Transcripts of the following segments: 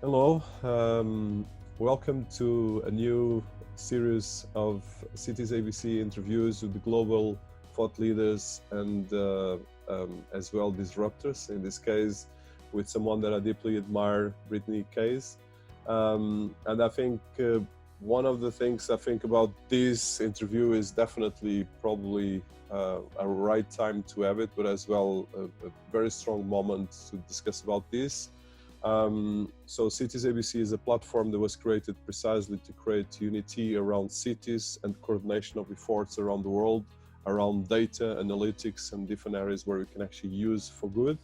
Hello, welcome to a new series of Citiesabc interviews with the global thought leaders and as well disruptors, in this case with someone that I deeply admire, Brittany Kaiser. And I think one of the things I think about this interview is definitely probably a right time to have it, but as well a very strong moment to discuss about this. So Citiesabc is a platform that was created precisely to create unity around cities and coordination of efforts around the world, around data, analytics, and different areas where we can actually use for good,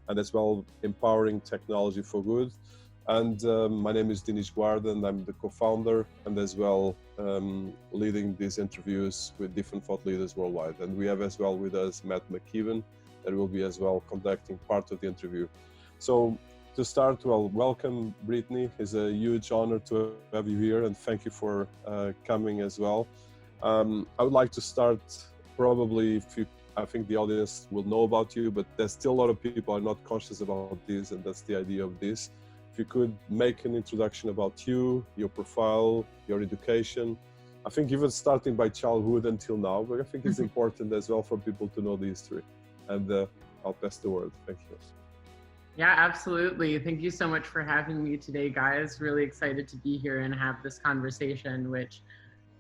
and as well empowering technology for good. And my name is Dinis Guarda, and I'm the co-founder, and as well leading these interviews with different thought leaders worldwide. And we have as well with us Matt McKeevan, that will be as well conducting part of the interview. So to start, well, welcome Brittany. It's a huge honor to have you here, and thank you for coming as well. I would like to start probably, I think the audience will know about you, but there's still a lot of people are not conscious about this, and that's the idea of this. If you could make an introduction about you, your profile, your education. I think even starting by childhood until now, but I think it's important as well for people to know the history. And I'll pass the word. Thank you. Yeah, absolutely. Thank you so much for having me today, guys. Really excited to be here and have this conversation, which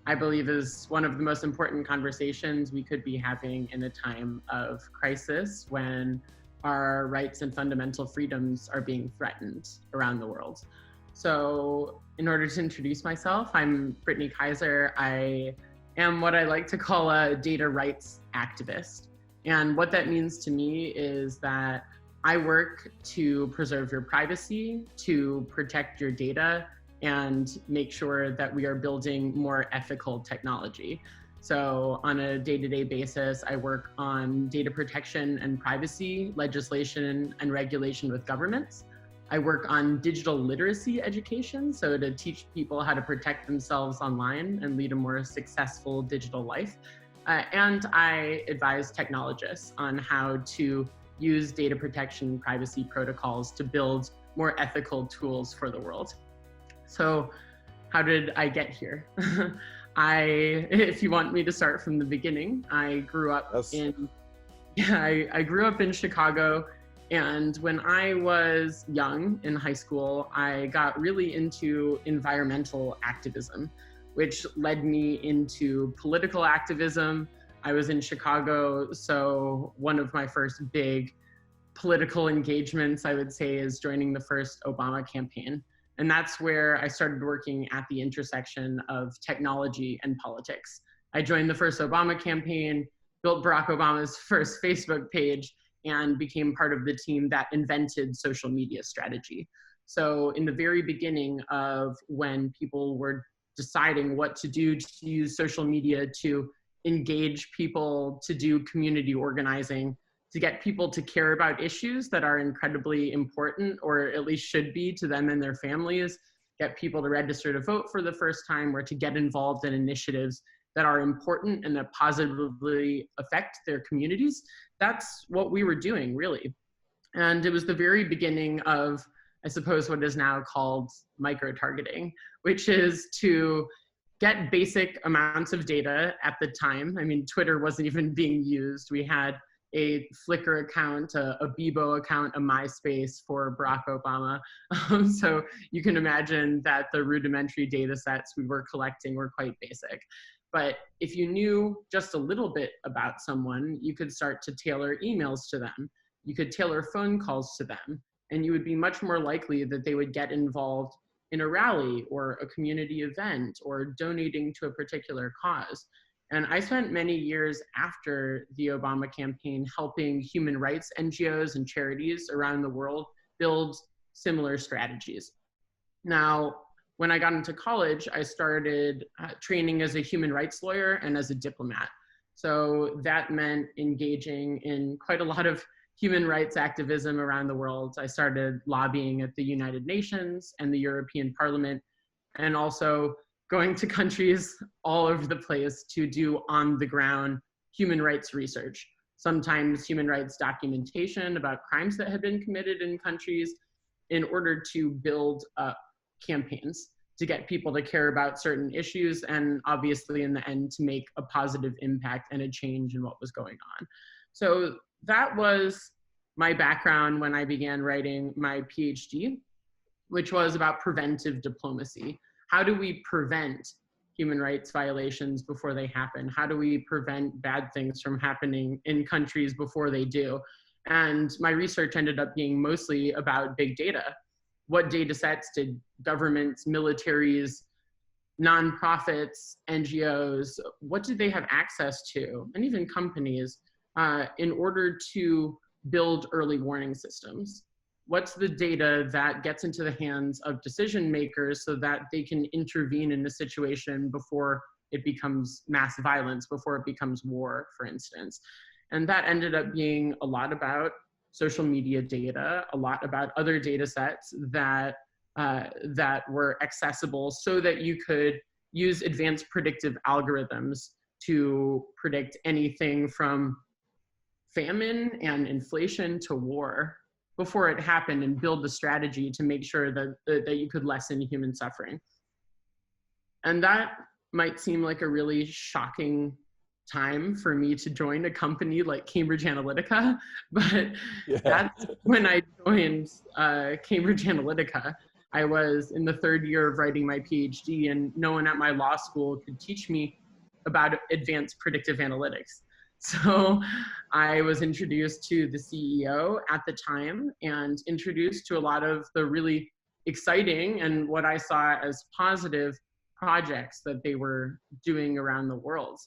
I believe is one of the most important conversations we could be having in a time of crisis when our rights and fundamental freedoms are being threatened around the world. So in order to introduce myself, I'm Brittany Kaiser. I am what I like to call a data rights activist. And what that means to me is that I work to preserve your privacy, to protect your data, and make sure that we are building more ethical technology. So on a day-to-day basis, I work on data protection and privacy legislation and regulation with governments. I work on digital literacy education, so to teach people how to protect themselves online and lead a more successful digital life. And I advise technologists on how to use data protection and privacy protocols to build more ethical tools for the world. So how did I get here? If you want me to start from the beginning, I grew up I grew up in Chicago. And when I was young in high school, I got really into environmental activism, which led me into political activism. I was in Chicago, so one of my first big political engagements, I would say, is joining the first Obama campaign. And that's where I started working at the intersection of technology and politics. I joined the first Obama campaign, built Barack Obama's first Facebook page, and became part of the team that invented social media strategy. So in the very beginning of when people were deciding what to do to use social media to engage people, to do community organizing, to get people to care about issues that are incredibly important, or at least should be, to them and their families, get people to register to vote for the first time, or to get involved in initiatives that are important and that positively affect their communities. That's what we were doing, really. And it was the very beginning of, I suppose, what is now called micro-targeting, which is to get basic amounts of data at the time. I mean, Twitter wasn't even being used. We had a Flickr account, a Bebo account, a MySpace for Barack Obama. So you can imagine that the rudimentary data sets we were collecting were quite basic. But if you knew just a little bit about someone, you could start to tailor emails to them. You could tailor phone calls to them, and you would be much more likely that they would get involved in a rally or a community event or donating to a particular cause. And I spent many years after the Obama campaign helping human rights NGOs and charities around the world build similar strategies. Now, when I got into college, I started training as a human rights lawyer and as a diplomat. So that meant engaging in quite a lot of human rights activism around the world. I started lobbying at the United Nations and the European Parliament, and also going to countries all over the place to do on-the-ground human rights research. Sometimes human rights documentation about crimes that had been committed in countries, in order to build up campaigns to get people to care about certain issues, and obviously in the end to make a positive impact and a change in what was going on. So that was my background when I began writing my PhD, which was about preventive diplomacy. How do we prevent human rights violations before they happen? How do we prevent bad things from happening in countries before they do? And my research ended up being mostly about big data. What data sets did governments, militaries, nonprofits, NGOs, what did they have access to, and even companies, in order to build early warning systems? What's the data that gets into the hands of decision makers so that they can intervene in the situation before it becomes mass violence, before it becomes war, for instance? And that ended up being a lot about social media data, a lot about other data sets that were accessible so that you could use advanced predictive algorithms to predict anything from famine and inflation to war before it happened, and build a strategy to make sure that you could lessen human suffering. And that might seem like a really shocking time for me to join a company like Cambridge Analytica, but that's when I joined Cambridge Analytica. I was in the third year of writing my PhD, and no one at my law school could teach me about advanced predictive analytics. So I was introduced to the CEO at the time and introduced to a lot of the really exciting and what I saw as positive projects that they were doing around the world.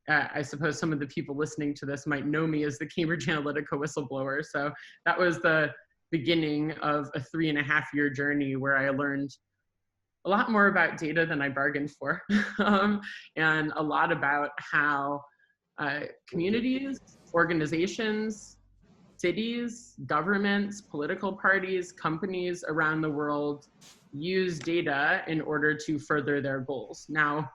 I suppose some of the people listening to this might know me as the Cambridge Analytica whistleblower. So that was the beginning of a 3.5-year journey where I learned a lot more about data than I bargained for, and a lot about how communities, organizations, cities, governments, political parties, companies around the world use data in order to further their goals. Now,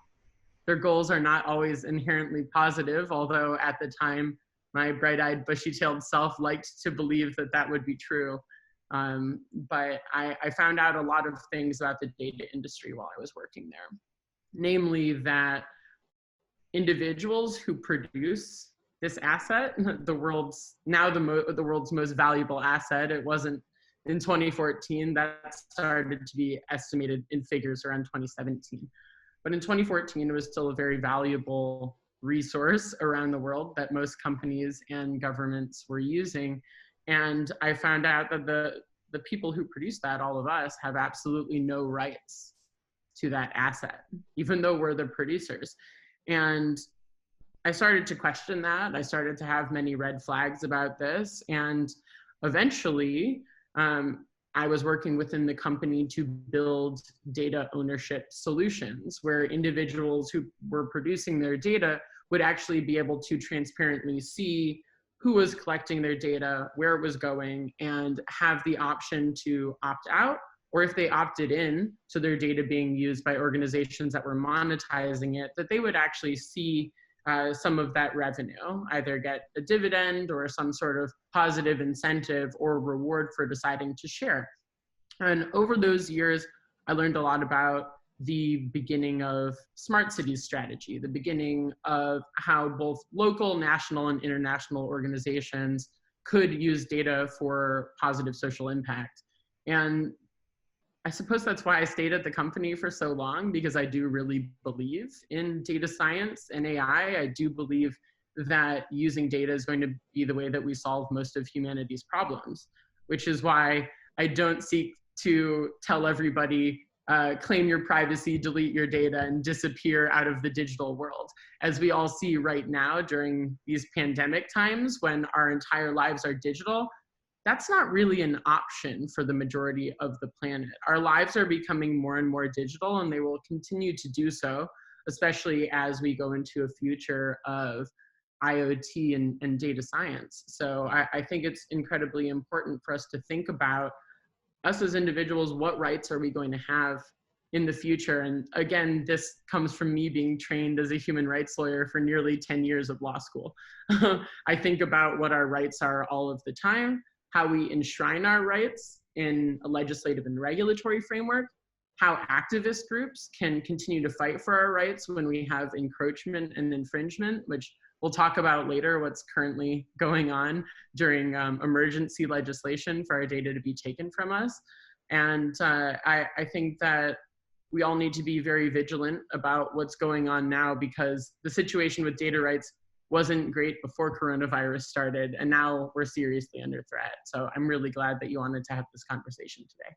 their goals are not always inherently positive, although at the time, my bright-eyed, bushy-tailed self liked to believe that that would be true. But I found out a lot of things about the data industry while I was working there. Namely that individuals who produce this asset, the world's most valuable asset, it wasn't in 2014, that started to be estimated in figures around 2017. But in 2014, it was still a very valuable resource around the world that most companies and governments were using. And I found out that the people who produce that, all of us, have absolutely no rights to that asset, even though we're the producers. And I started to question that. I started to have many red flags about this. And eventually, I was working within the company to build data ownership solutions where individuals who were producing their data would actually be able to transparently see who was collecting their data, where it was going, and have the option to opt out, or if they opted in to their data being used by organizations that were monetizing it, that they would actually see some of that revenue, either get a dividend or some sort of positive incentive or reward for deciding to share. And over those years, I learned a lot about the beginning of smart cities strategy, the beginning of how both local, national, and international organizations could use data for positive social impact. And I suppose that's why I stayed at the company for so long, because I do really believe in data science and AI. I do believe that using data is going to be the way that we solve most of humanity's problems, which is why I don't seek to tell everybody, claim your privacy, delete your data, and disappear out of the digital world. As we all see right now during these pandemic times when our entire lives are digital, that's not really an option for the majority of the planet. Our lives are becoming more and more digital, and they will continue to do so, especially as we go into a future of IoT and data science. So I think it's incredibly important for us to think about us as individuals, what rights are we going to have in the future? And again, this comes from me being trained as a human rights lawyer for nearly 10 years of law school. I think about what our rights are all of the time, how we enshrine our rights in a legislative and regulatory framework, how activist groups can continue to fight for our rights when we have encroachment and infringement, which we'll talk about later, what's currently going on during emergency legislation for our data to be taken from us. And I think that we all need to be very vigilant about what's going on now, because the situation with data rights wasn't great before coronavirus started, and now we're seriously under threat. So I'm really glad that you wanted to have this conversation today.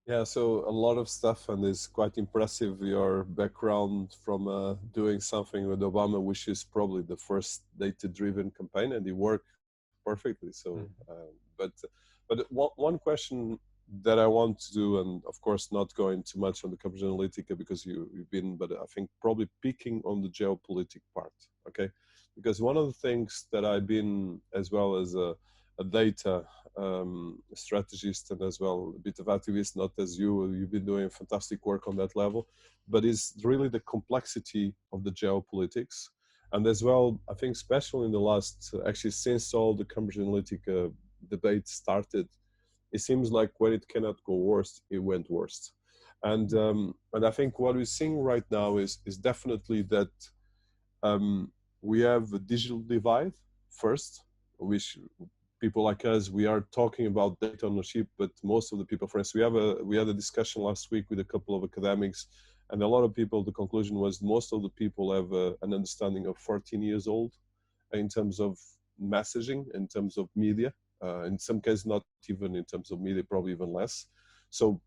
Yeah, so a lot of stuff, and it's quite impressive, your background from doing something with Obama, which is probably the first data-driven campaign, and it worked perfectly. So, but one question that I want to do, and of course not going too much on the Cambridge Analytica because you've been, but I think probably picking on the geopolitical part, okay? Because one of the things that I've been, as well as a data strategist and as well a bit of activist, not as you've been doing fantastic work on that level, but it's really the complexity of the geopolitics. And as well, I think especially in the last, actually since all the Cambridge Analytica debate started, it seems like when it cannot go worse, it went worse. And I think what we're seeing right now is definitely that we have a digital divide first, which people like us, we are talking about data ownership, but most of the people, for instance, we had a discussion last week with a couple of academics, and a lot of people, the conclusion was most of the people have an understanding of 14 years old in terms of messaging, in terms of media, in some cases not even in terms of media, probably even less. So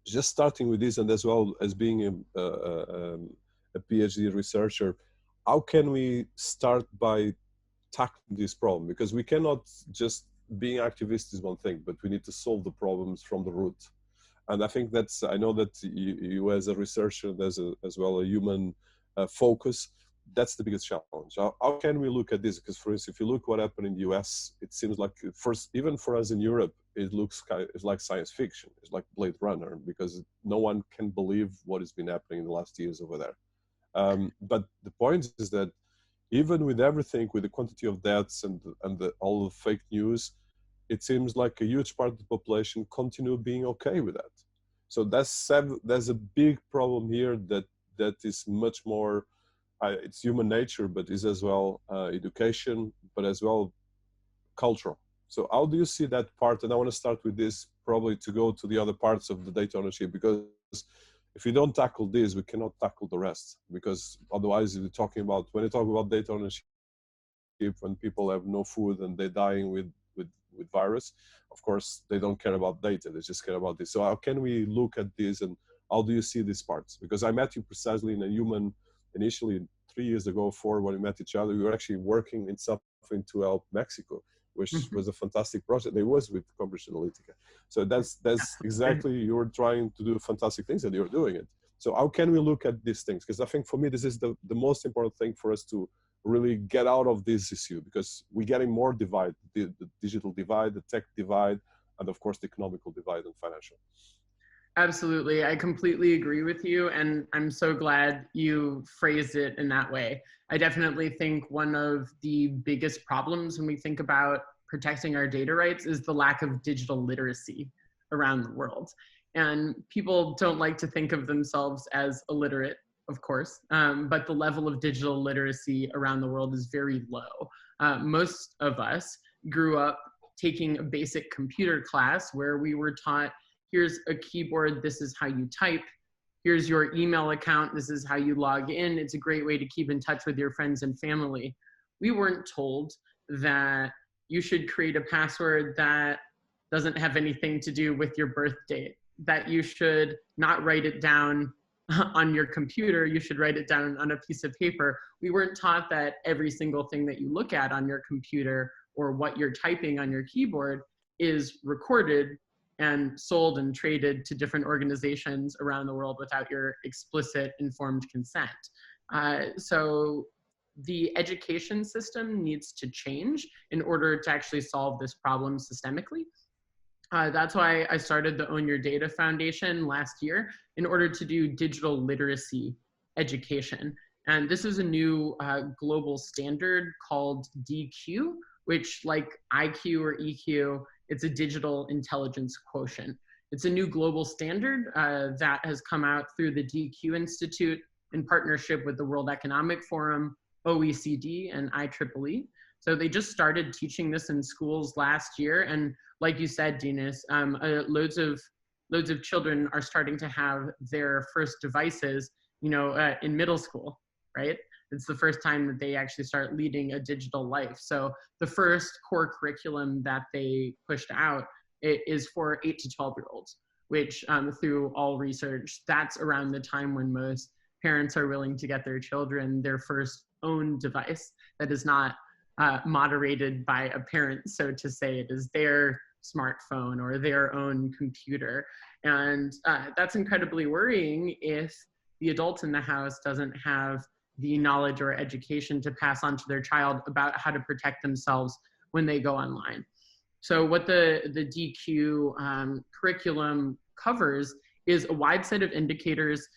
just starting with this, and as well as being a PhD researcher, how can we start by tackling this problem? Because we cannot just, being activists is one thing, but we need to solve the problems from the root. And I think that's, I know that you as a researcher, as well a human focus, that's the biggest challenge. How can we look at this? Because for instance, if you look what happened in the US, it seems like first, even for us in Europe, it looks it's like science fiction. It's like Blade Runner, because no one can believe what has been happening in the last years over there. But the point is that even with everything, with the quantity of deaths and all the fake news, it seems like a huge part of the population continue being okay with that. So there's a big problem here that is much more, it's human nature, but is as well education, but as well cultural. So how do you see that part? And I want to start with this, probably to go to the other parts of the data ownership, because if we don't tackle this, we cannot tackle the rest. Because otherwise, if you're talking about, when you talk about data ownership, when people have no food and they're dying with virus, of course, they don't care about data, they just care about this. So how can we look at this, and how do you see these parts? Because I met you precisely in a human, initially 3 years ago, when we met each other, we were actually working in something to help Mexico, which was a fantastic project. It was with Cambridge Analytica. So that's exactly, you were trying to do fantastic things and you're doing it. So how can we look at these things? Because I think for me, this is the most important thing for us to really get out of this issue, because we're getting more divide, the digital divide, the tech divide, and of course, the economical divide and financial. Absolutely. I completely agree with you. And I'm so glad you phrased it in that way. I definitely think one of the biggest problems when we think about protecting our data rights is the lack of digital literacy around the world. And people don't like to think of themselves as illiterate, of course, but the level of digital literacy around the world is very low. Most of us grew up taking a basic computer class where we were taught, here's a keyboard, this is how you type. Here's your email account, this is how you log in. It's a great way to keep in touch with your friends and family. We weren't told that you should create a password that doesn't have anything to do with your birth date, that you should not write it down on your computer, you should write it down on a piece of paper. We weren't taught that every single thing that you look at on your computer or what you're typing on your keyboard is recorded and sold and traded to different organizations around the world without your explicit informed consent. So the education system needs to change in order to actually solve this problem systemically. That's why I started the Own Your Data Foundation last year in order to do digital literacy education. And this is a new global standard called DQ, which, like IQ or EQ, it's a digital intelligence quotient. It's a new global standard that has come out through the DQ Institute in partnership with the World Economic Forum, OECD, and IEEE. So they just started teaching this in schools last year. And like you said, Dinas, loads of children are starting to have their first devices, in middle school, right? It's the first time that they actually start leading a digital life. So the first core curriculum that they pushed out is for 8 to 12-year-olds, which through all research, that's around the time when most parents are willing to get their children their first own device that is not moderated by a parent, so to say. It is their smartphone or their own computer. And that's incredibly worrying if the adult in the house doesn't have the knowledge or education to pass on to their child about how to protect themselves when they go online. So what the DQ curriculum covers is a wide set of indicators.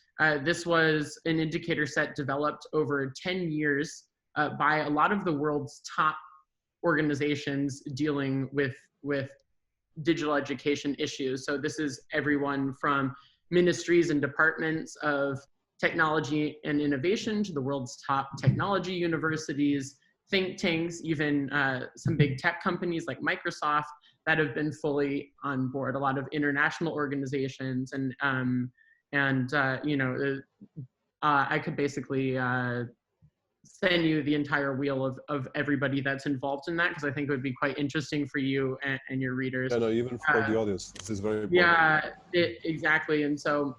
This was an indicator set developed over 10 years by a lot of the world's top organizations dealing with digital education issues. So this is everyone from ministries and departments of technology and innovation to the world's top technology universities, think tanks, even some big tech companies like Microsoft that have been fully on board, a lot of international organizations. And I could basically send you the entire wheel of everybody that's involved in that, because I think it would be quite interesting for you and your readers. Yeah, no, even for the audience, this is very important. Yeah, exactly. And so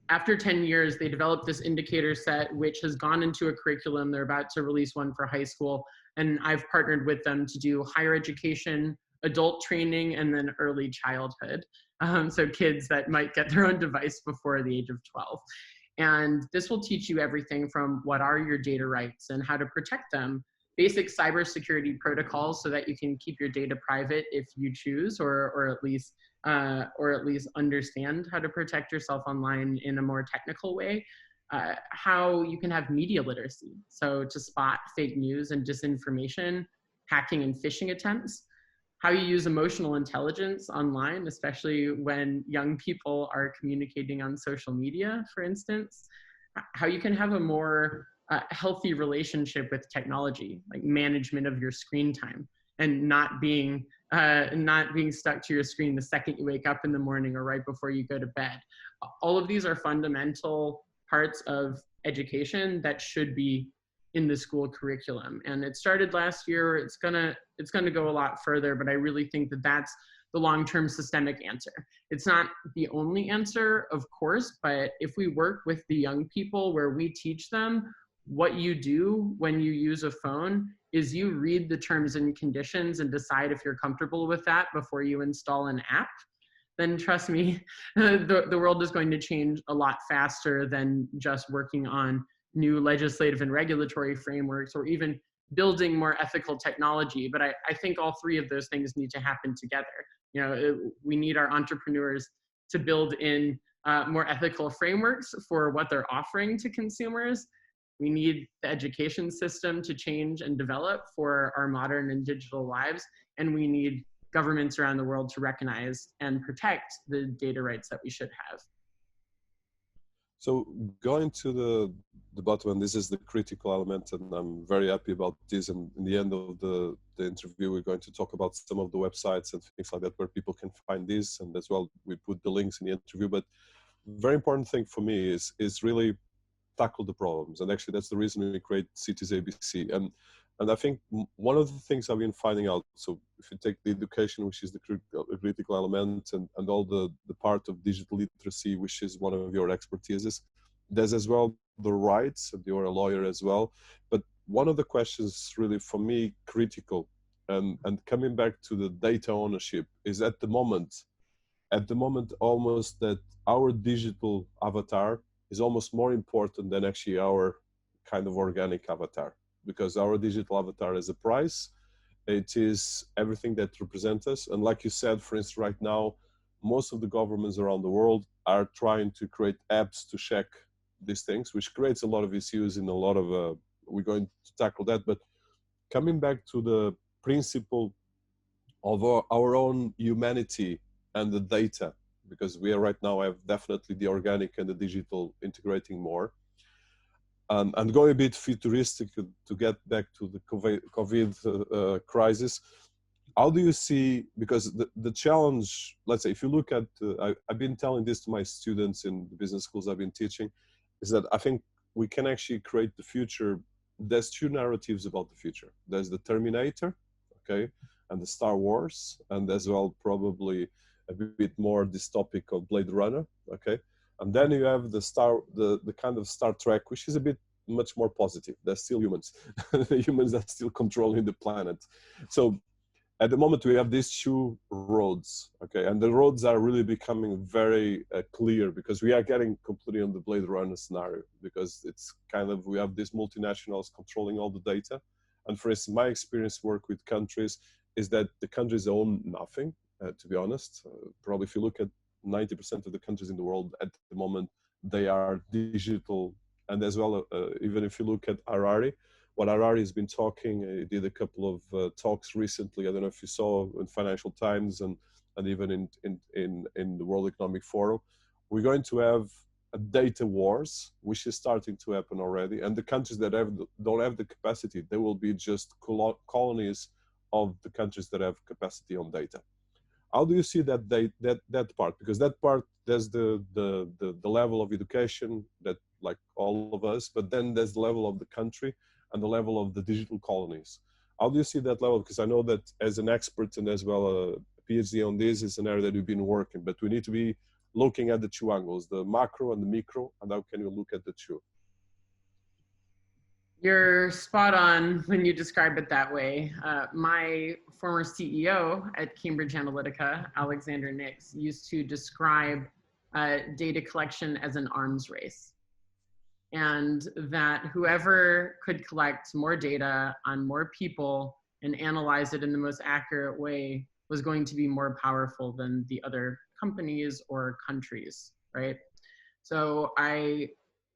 after 10 years, they developed this indicator set, which has gone into a curriculum. They're about to release one for high school. And I've partnered with them to do higher education, adult training, and then early childhood. So kids that might get their own device before the age of 12. And this will teach you everything from what are your data rights and how to protect them, basic cybersecurity protocols so that you can keep your data private if you choose, or at least understand how to protect yourself online in a more technical way, how you can have media literacy, so to spot fake news and disinformation, hacking and phishing attempts, how you use emotional intelligence online, especially when young people are communicating on social media, for instance, how you can have a more healthy relationship with technology, like management of your screen time, and not being stuck to your screen the second you wake up in the morning or right before you go to bed. All of these are fundamental parts of education that should be in the school curriculum. And it started last year. It's gonna go a lot further, but I really think that that's the long-term systemic answer. It's not the only answer, of course, but if we work with the young people where we teach them what you do when you use a phone is you read the terms and conditions and decide if you're comfortable with that before you install an app, then trust me, the world is going to change a lot faster than just working on new legislative and regulatory frameworks or even building more ethical technology. But I think all three of those things need to happen together. We need our entrepreneurs to build in more ethical frameworks for what they're offering to consumers. We need the education system to change and develop for our modern and digital lives. And we need governments around the world to recognize and protect the data rights that we should have. So going to the bottom, and this is the critical element, and I'm very happy about this. And in the end of the interview, we're going to talk about some of the websites and things like that where people can find this, and as well we put the links in the interview. But very important thing for me is really tackle the problems, and actually that's the reason we create Citiesabc. And I think one of the things I've been finding out, so if you take the education, which is the critical element, and all the part of digital literacy, which is one of your expertises, there's as well the rights, and you're a lawyer as well. But one of the questions really for me critical, and coming back to the data ownership, is at the moment almost that our digital avatar is almost more important than actually our kind of organic avatar. Because our digital avatar is a price, it is everything that represents us. And like you said, for instance, right now, most of the governments around the world are trying to create apps to check these things, which creates a lot of issues in a lot of, we're going to tackle that. But coming back to the principle of our own humanity and the data, because we are right now have definitely the organic and the digital integrating more. And going a bit futuristic to get back to the COVID crisis, how do you see, because the challenge, let's say, if you look at, I've been telling this to my students in the business schools I've been teaching, is that I think we can actually create the future. There's two narratives about the future. There's the Terminator, okay, and the Star Wars, and as well probably a bit more dystopic of Blade Runner, okay? And then you have the kind of Star Trek, which is a bit much more positive. They're still humans. The humans are still controlling the planet. So at the moment we have these two roads, okay? And the roads are really becoming very clear, because we are getting completely on the Blade Runner scenario, because it's kind of, we have these multinationals controlling all the data. And for instance, my experience work with countries is that the countries own nothing, to be honest. Probably if you look at 90% of the countries in the world at the moment, they are digital. And as well, even if you look at Harari, what Harari has been talking, he did a couple of talks recently. I don't know if you saw in Financial Times and even in the World Economic Forum. We're going to have a data wars, which is starting to happen already. And the countries that don't have the capacity, they will be just colonies of the countries that have capacity on data. How do you see that part? Because that part, there's the level of education that, like all of us, but then there's the level of the country and the level of the digital colonies. How do you see that level? Because I know that as an expert and as well a PhD on this is an area that you've been working, but we need to be looking at the two angles, the macro and the micro, and how can you look at the two? You're spot on when you describe it that way. My former CEO at Cambridge Analytica, Alexander Nix, used to describe data collection as an arms race. And that whoever could collect more data on more people and analyze it in the most accurate way was going to be more powerful than the other companies or countries, right? So I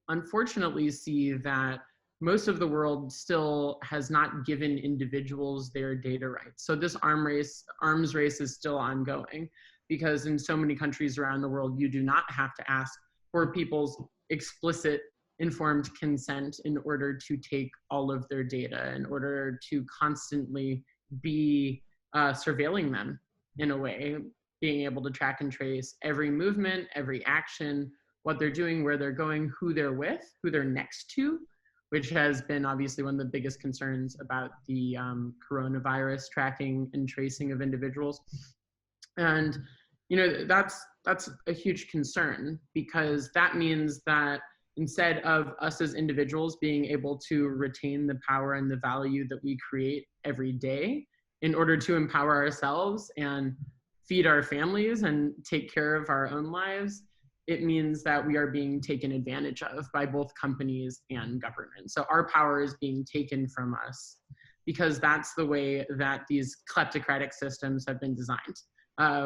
unfortunately see that most of the world still has not given individuals their data rights. So this arms race is still ongoing, because in so many countries around the world, you do not have to ask for people's explicit informed consent in order to take all of their data, in order to constantly be surveilling them in a way, being able to track and trace every movement, every action, what they're doing, where they're going, who they're with, who they're next to, which has been obviously one of the biggest concerns about the coronavirus tracking and tracing of individuals. And you know, that's a huge concern, because that means that instead of us as individuals being able to retain the power and the value that we create every day in order to empower ourselves and feed our families and take care of our own lives, it means that we are being taken advantage of by both companies and government. So our power is being taken from us, because that's the way that these kleptocratic systems have been designed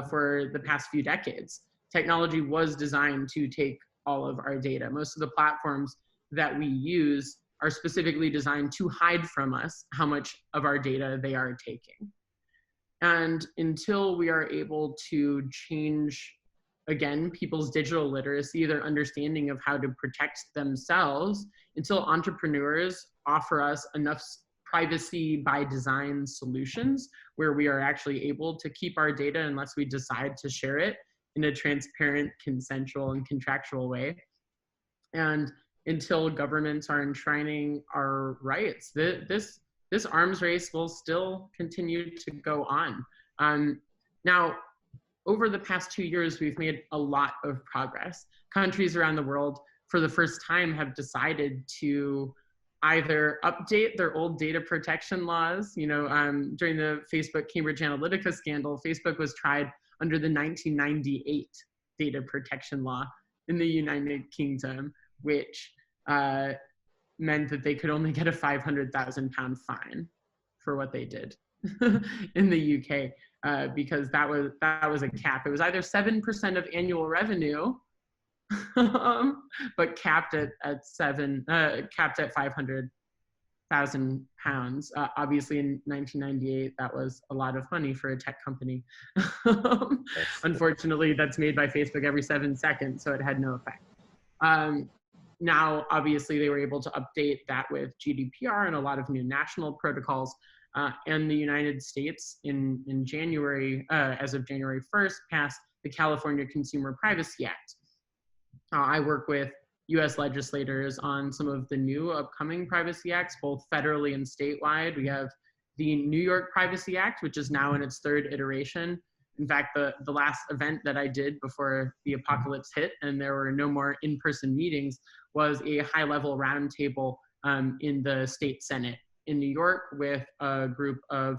for the past few decades. Technology was designed to take all of our data. Most of the platforms that we use are specifically designed to hide from us how much of our data they are taking. And until we are able to change, again, people's digital literacy, their understanding of how to protect themselves, until entrepreneurs offer us enough privacy by design solutions where we are actually able to keep our data unless we decide to share it in a transparent, consensual, and contractual way. And until governments are enshrining our rights, this arms race will still continue to go on. Now, over the past 2 years, we've made a lot of progress. Countries around the world, for the first time, have decided to either update their old data protection laws. You know, during the Facebook Cambridge Analytica scandal, Facebook was tried under the 1998 data protection law in the United Kingdom, which meant that they could only get a £500,000 fine for what they did in the UK, because that was a cap. It was either 7% of annual revenue, but capped at 500 £100,000. Obviously, in 1998, that was a lot of money for a tech company. Unfortunately, that's made by Facebook every 7 seconds, so it had no effect. Now, obviously, they were able to update that with GDPR and a lot of new national protocols. And the United States in January, as of January 1st, passed the California Consumer Privacy Act. I work with US legislators on some of the new upcoming privacy acts, both federally and statewide. We have the New York Privacy Act, which is now in its 3rd iteration. In fact, the last event that I did before the apocalypse hit and there were no more in-person meetings was a high-level roundtable in the state Senate in New York with a group of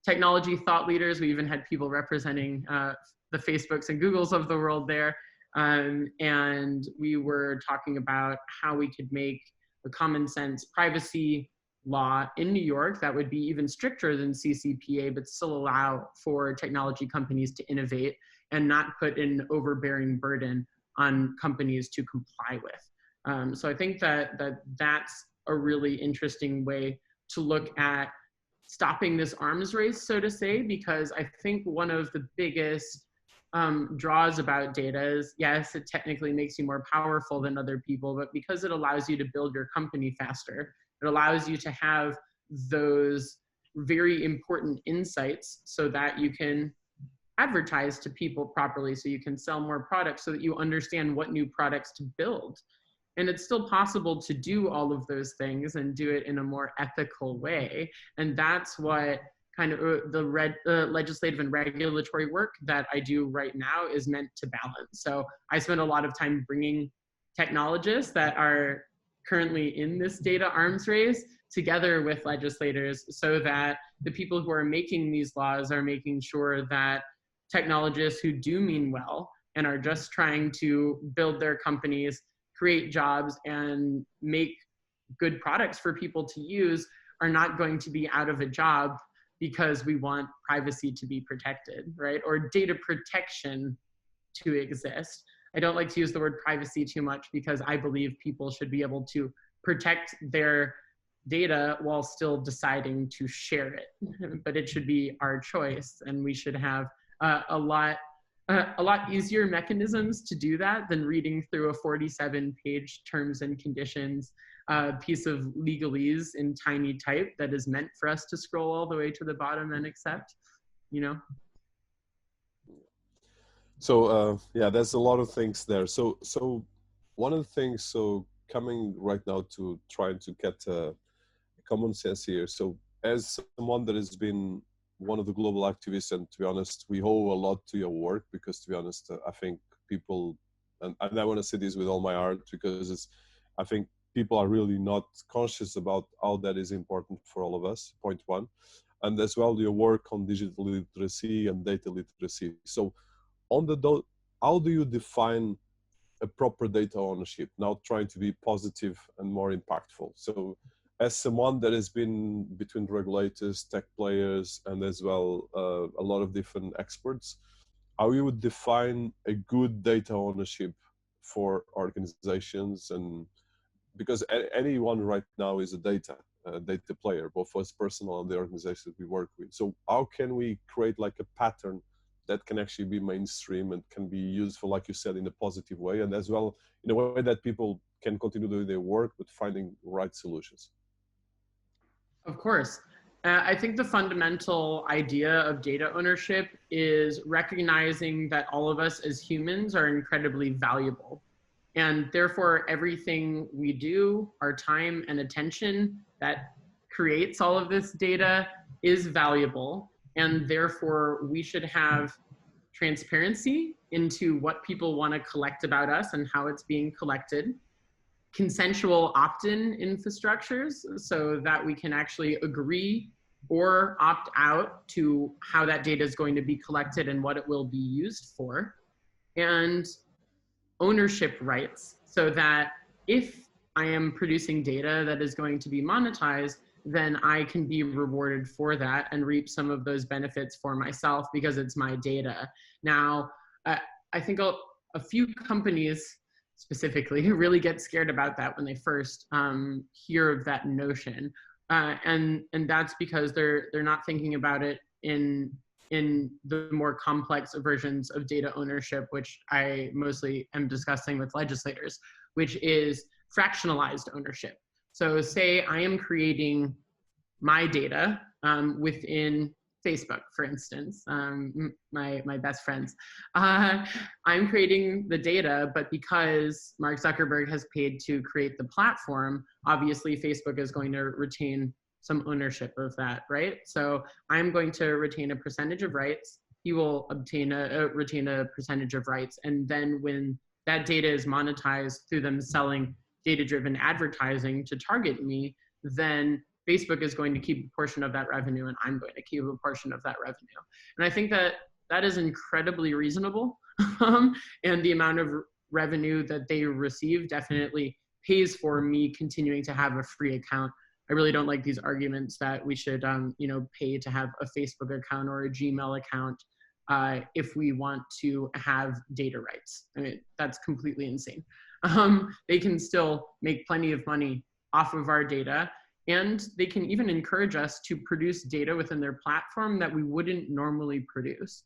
technology thought leaders. We even had people representing the Facebooks and Googles of the world there. And we were talking about how we could make a common sense privacy law in New York that would be even stricter than CCPA, but still allow for technology companies to innovate and not put an overbearing burden on companies to comply with. So I think that's a really interesting way to look at stopping this arms race, so to say, because I think one of the biggest draws about data is, yes, it technically makes you more powerful than other people, but because it allows you to build your company faster, it allows you to have those very important insights so that you can advertise to people properly, so you can sell more products, so that you understand what new products to build. And it's still possible to do all of those things and do it in a more ethical way. And that's what kind of the legislative and regulatory work that I do right now is meant to balance. So I spend a lot of time bringing technologists that are currently in this data arms race together with legislators so that the people who are making these laws are making sure that technologists who do mean well and are just trying to build their companies, create jobs, and make good products for people to use are not going to be out of a job because we want privacy to be protected, right? Or data protection to exist. I don't like to use the word privacy too much because I believe people should be able to protect their data while still deciding to share it. But it should be our choice, and we should have a lot easier mechanisms to do that than reading through a 47-page terms and conditions piece of legalese in tiny type that is meant for us to scroll all the way to the bottom and accept, you know? So yeah, there's a lot of things there. So one of the things, so coming right now to trying to get common sense here. So as someone that has been one of the global activists, and to be honest, we owe a lot to your work, because to be honest, I think people, and I want to say this with all my heart, because I think people are really not conscious about how that is important for all of us, point one. And as well, your work on digital literacy and data literacy. So how do you define a proper data ownership, now trying to be positive and more impactful? So as someone that has been between regulators, tech players, and as well a lot of different experts, how you would define a good data ownership for organizations? And because anyone right now is a data player, both for us personal and the organizations we work with. So how can we create like a pattern that can actually be mainstream and can be useful, like you said, in a positive way, and as well in a way that people can continue doing their work, but finding right solutions? Of course. I think the fundamental idea of data ownership is recognizing that all of us as humans are incredibly valuable. And therefore, everything we do, our time and attention that creates all of this data is valuable. And therefore, we should have transparency into what people want to collect about us and how it's being collected. Consensual opt-in infrastructures so that we can actually agree or opt out to how that data is going to be collected and what it will be used for. And ownership rights, so that if I am producing data that is going to be monetized, then I can be rewarded for that and reap some of those benefits for myself because it's my data. Now, I think a few companies specifically really get scared about that when they first hear of that notion. And that's because they're not thinking about it in the more complex versions of data ownership, which I mostly am discussing with legislators, which is fractionalized ownership. So say I am creating my data within Facebook, for instance, my best friends. I'm creating the data, but because Mark Zuckerberg has paid to create the platform, obviously Facebook is going to retain some ownership of that, right? So I'm going to retain a percentage of rights. He will retain a percentage of rights. And then when that data is monetized through them selling data-driven advertising to target me, then Facebook is going to keep a portion of that revenue and I'm going to keep a portion of that revenue. And I think that that is incredibly reasonable. And the amount of revenue that they receive definitely pays for me continuing to have a free account. I really don't like these arguments that we should pay to have a Facebook account or a Gmail account if we want to have data rights. I mean, that's completely insane. They can still make plenty of money off of our data, and they can even encourage us to produce data within their platform that we wouldn't normally produce.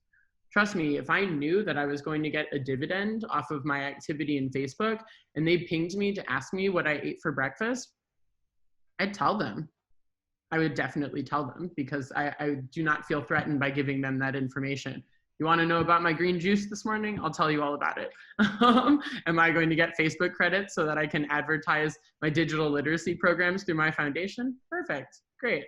Trust me, if I knew that I was going to get a dividend off of my activity in Facebook and they pinged me to ask me what I ate for breakfast, I'd tell them. I would definitely tell them, because I do not feel threatened by giving them that information. You want to know about my green juice this morning? I'll tell you all about it. Am I going to get Facebook credits so that I can advertise my digital literacy programs through my foundation? Perfect, great.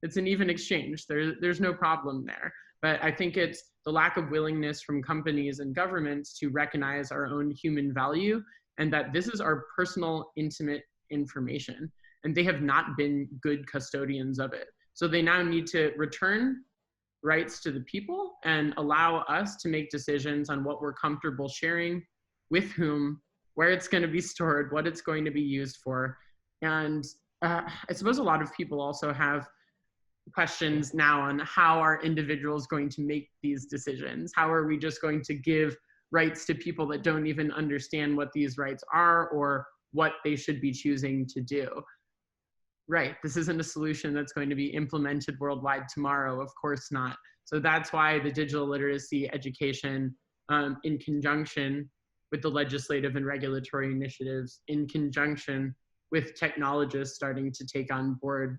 It's an even exchange. There's no problem there. But I think it's the lack of willingness from companies and governments to recognize our own human value, and that this is our personal, intimate information. And they have not been good custodians of it. So they now need to return rights to the people and allow us to make decisions on what we're comfortable sharing, with whom, where it's going to be stored, what it's going to be used for. And I suppose a lot of people also have questions now on how are individuals going to make these decisions? How are we just going to give rights to people that don't even understand what these rights are or what they should be choosing to do? Right, this isn't a solution that's going to be implemented worldwide tomorrow, of course not. So that's why the digital literacy education, in conjunction with the legislative and regulatory initiatives, in conjunction with technologists starting to take on board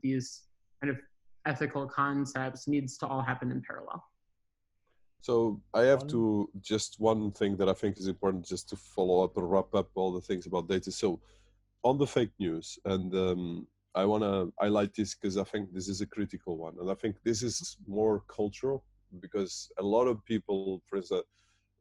these kind of ethical concepts, needs to all happen in parallel. So I have to, just one thing that I think is important just to follow up and wrap up all the things about data. So on the fake news, and I want to highlight this because I think this is a critical one. And I think this is more cultural, because a lot of people, for instance,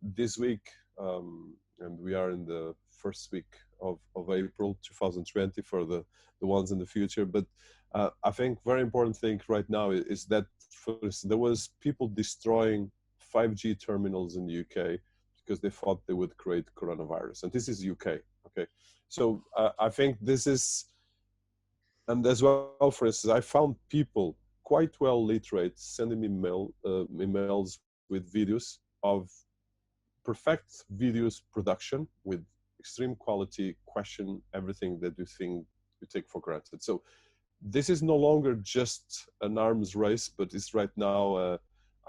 this week, and we are in the first week of April 2020 for the ones in the future. But I think very important thing right now is that first, there was people destroying 5G terminals in the UK because they thought they would create coronavirus. And this is UK, okay? So I think this is, and as well, for instance, I found people quite well literate sending me emails with videos of perfect videos production with extreme quality, question everything that you think you take for granted. So this is no longer just an arms race, but it's right now,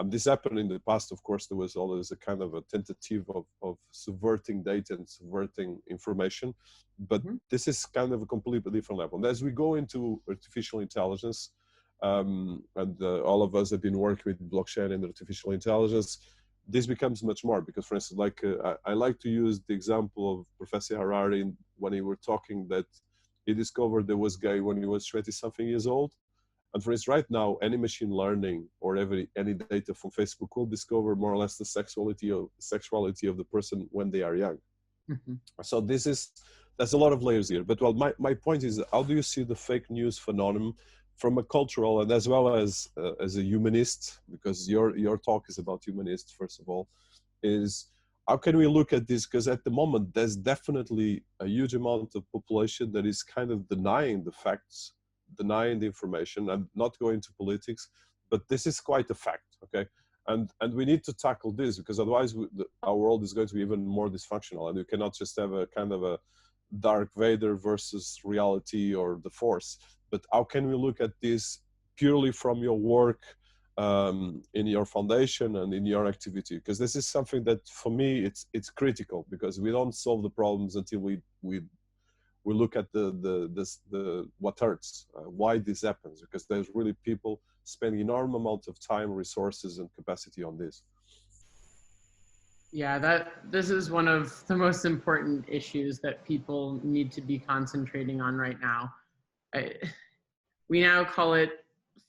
this happened in the past, of course. There was always a kind of a tentative of subverting data and subverting information, but this is kind of a completely different level. And as we go into artificial intelligence, and all of us have been working with blockchain and artificial intelligence, this becomes much more, because, for instance, like I like to use the example of Professor Harari when he were talking that he discovered there was gay when he was 20-something years old. And for instance, right now, any machine learning or any data from Facebook will discover more or less the sexuality of the person when they are young. So there's a lot of layers here. But well, my point is, how do you see the fake news phenomenon from a cultural and as well as a humanist? Because your talk is about humanists, first of all, is how can we look at this? Because at the moment, there's definitely a huge amount of population that is kind of denying the facts, denying the information. I'm not going to politics, but this is quite a fact, okay? And we need to tackle this, because otherwise our world is going to be even more dysfunctional, and we cannot just have a kind of a Darth Vader versus reality or the Force. but how can we look at this purely from your work in your foundation and in your activity? Because this is something that for me it's critical, because we don't solve the problems until we look at the what hurts, why this happens, because there's really people spending enormous amounts of time, resources, and capacity on this. Yeah, this is one of the most important issues that people need to be concentrating on right now. We now call it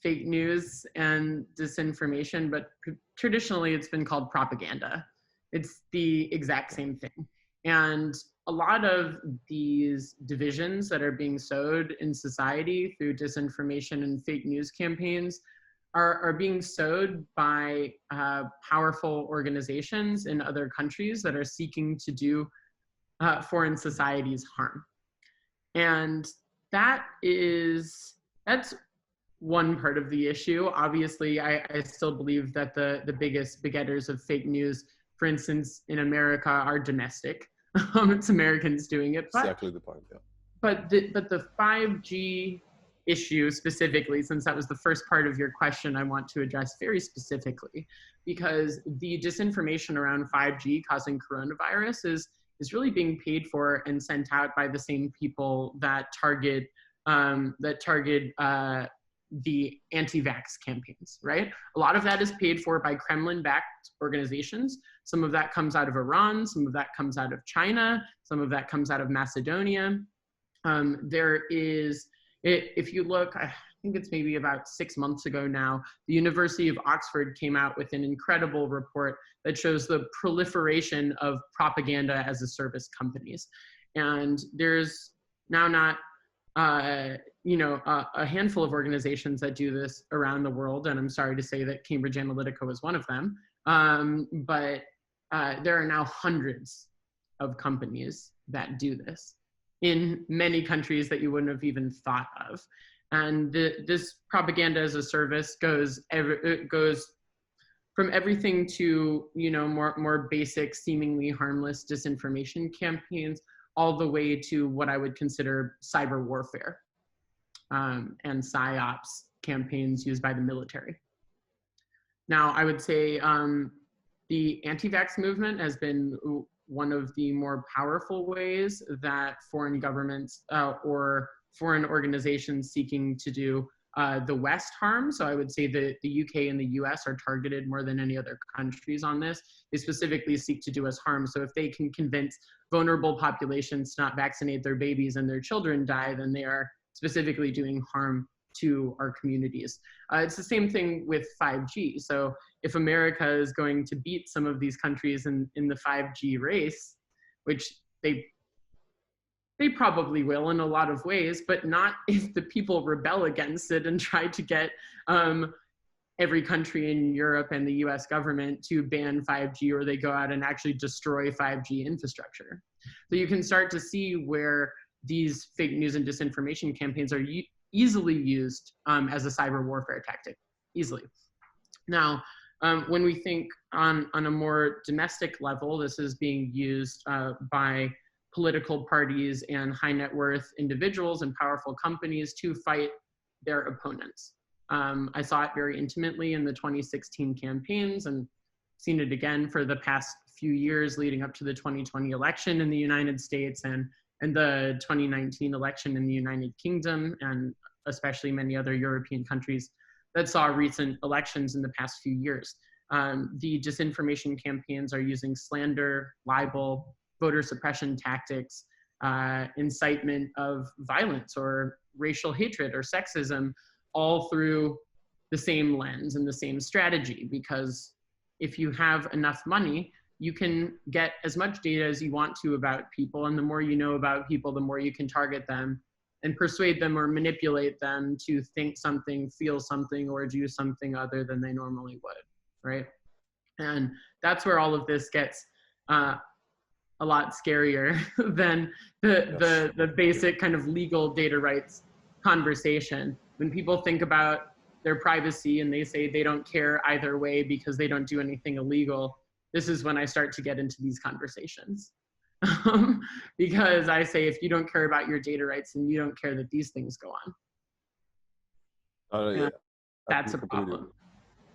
fake news and disinformation, but traditionally it's been called propaganda. It's the exact same thing. And a lot of these divisions that are being sowed in society through disinformation and fake news campaigns are being sowed by powerful organizations in other countries that are seeking to do foreign societies harm. And that's one part of the issue. Obviously, I still believe that the biggest begetters of fake news, for instance, in America, are domestic. It's Americans doing it. But, exactly the point, yeah. But the 5G issue specifically, since that was the first part of your question, I want to address very specifically, because the disinformation around 5G causing coronavirus is really being paid for and sent out by the same people that target the anti-vax campaigns, right? A lot of that is paid for by Kremlin-backed organizations. Some of that comes out of Iran, some of that comes out of China, some of that comes out of Macedonia. If you look, I think it's maybe about 6 months ago now, the University of Oxford came out with an incredible report that shows the proliferation of propaganda as a service companies. And there's now not a handful of organizations that do this around the world, and I'm sorry to say that Cambridge Analytica was one of them, but there are now hundreds of companies that do this in many countries that you wouldn't have even thought of. And this propaganda as a service goes from everything to more basic, seemingly harmless disinformation campaigns, all the way to what I would consider cyber warfare and psyops campaigns used by the military. Now, I would say the anti-vax movement has been one of the more powerful ways that foreign governments or foreign organizations seeking to do the West harm. So I would say that the UK and the US are targeted more than any other countries on this. They specifically seek to do us harm. So if they can convince vulnerable populations to not vaccinate their babies and their children die, then they are specifically doing harm to our communities. It's the same thing with 5G. So if America is going to beat some of these countries in the 5G race, which they probably will in a lot of ways, but not if the people rebel against it and try to get every country in Europe and the US government to ban 5G, or they go out and actually destroy 5G infrastructure. So you can start to see where these fake news and disinformation campaigns are easily used as a cyber warfare tactic, easily. Now, when we think on a more domestic level, this is being used by political parties and high net worth individuals and powerful companies to fight their opponents. I saw it very intimately in the 2016 campaigns, and seen it again for the past few years leading up to the 2020 election in the United States and the 2019 election in the United Kingdom, and especially many other European countries that saw recent elections in the past few years. The disinformation campaigns are using slander, libel, voter suppression tactics, incitement of violence or racial hatred or sexism, all through the same lens and the same strategy. Because if you have enough money, you can get as much data as you want to about people, and the more you know about people, the more you can target them and persuade them or manipulate them to think something, feel something, or do something other than they normally would, right? And that's where all of this gets a lot scarier than the basic kind of legal data rights conversation. When people think about their privacy and they say they don't care either way because they don't do anything illegal, this is when I start to get into these conversations. Because I say, if you don't care about your data rights, then you don't care that these things go on. Yeah, That's a completely problem,